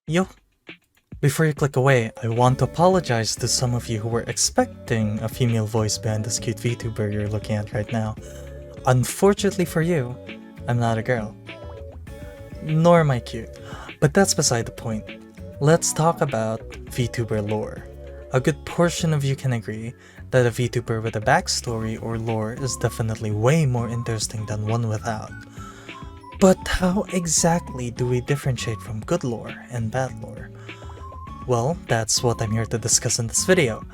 Yo, before you click away, I want to apologize to some of you who were expecting a female voice behind this cute VTuber you're looking at right now. Unfortunately for you, I'm not a girl. Nor am I cute. But that's beside the point. Let's talk about VTuber lore. A good portion of you can agree that a VTuber with a backstory or lore is definitely way more interesting than one without. But how exactly do we differentiate from good lore and bad lore? Well, that's what I'm here to discuss in this video.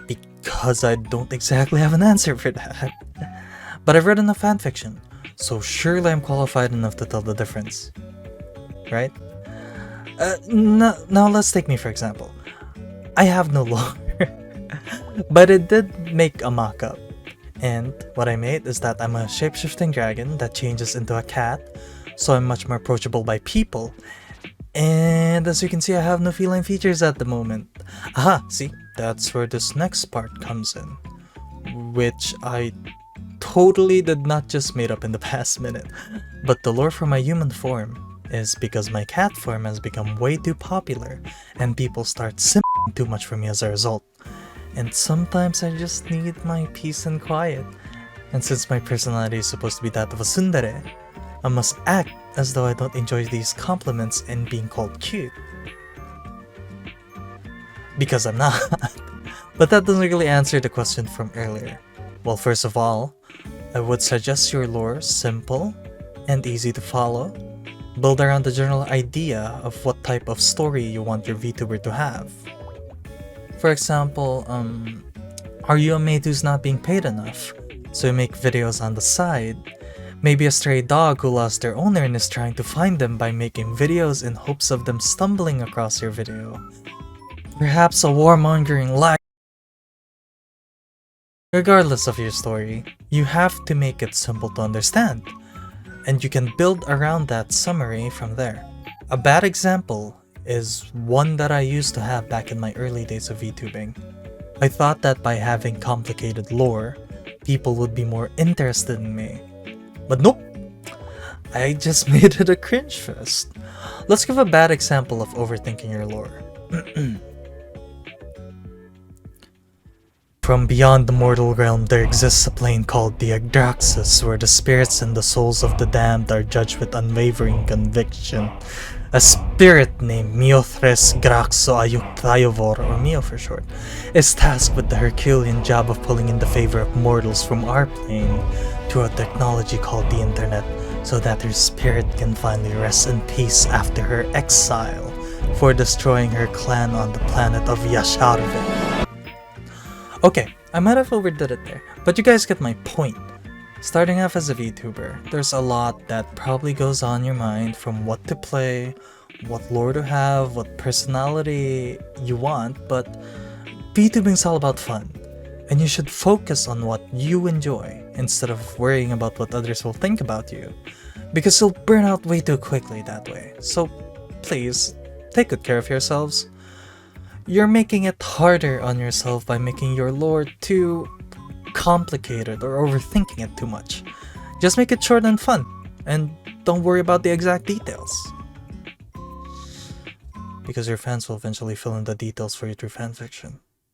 Because I don't exactly have an answer for that. But I've read enough fanfiction, so surely I'm qualified enough to tell the difference. Right? Now let's take me for example. I have no lore, but it did make a mock-up. And what I made is that I'm a shape-shifting dragon that changes into a cat, so I'm much more approachable by people. And as you can see, I have no feline features at the moment. Aha, see, that's where this next part comes in. Which I totally did not just made up in the past minute. But the lore for my human form is because my cat form has become way too popular, and people start simping too much for me as a result. And sometimes I just need my peace and quiet. And since my personality is supposed to be that of a tsundere, I must act as though I don't enjoy these compliments and being called cute. Because I'm not. But that doesn't really answer the question from earlier. Well, first of all, I would suggest your lore simple and easy to follow. Build around the general idea of what type of story you want your VTuber to have. For example, are you a maid who's not being paid enough, so you make videos on the side? Maybe a stray dog who lost their owner and is trying to find them by making videos in hopes of them stumbling across your video. Perhaps a warmongering lie. Regardless of your story, you have to make it simple to understand, and you can build around that summary from there. A bad example is one that I used to have back in my early days of VTubing. I thought that by having complicated lore, people would be more interested in me. But nope! I just made it a cringe fest. Let's give a bad example of overthinking your lore. From beyond the mortal realm there exists a plane called the Agdraxis, where the spirits and the souls of the damned are judged with unwavering conviction. A spirit named Miothres Graxo Ayuktayovor, or Mio for short, is tasked with the Herculean job of pulling in the favor of mortals from our plane to a technology called the internet, so that her spirit can finally rest in peace after her exile for destroying her clan on the planet of Yasharve. Okay, I might have overdid it there, but you guys get my point. Starting off as a VTuber, there's a lot that probably goes on your mind, from what to play, what lore to have, what personality you want, but VTubing's all about fun, and you should focus on what you enjoy instead of worrying about what others will think about you, because you'll burn out way too quickly that way. So please, take good care of yourselves. You're making it harder on yourself by making your lore too complicated or overthinking it too much. Just make it short and fun, and don't worry about the exact details. Because your fans will eventually fill in the details for you through fanfiction.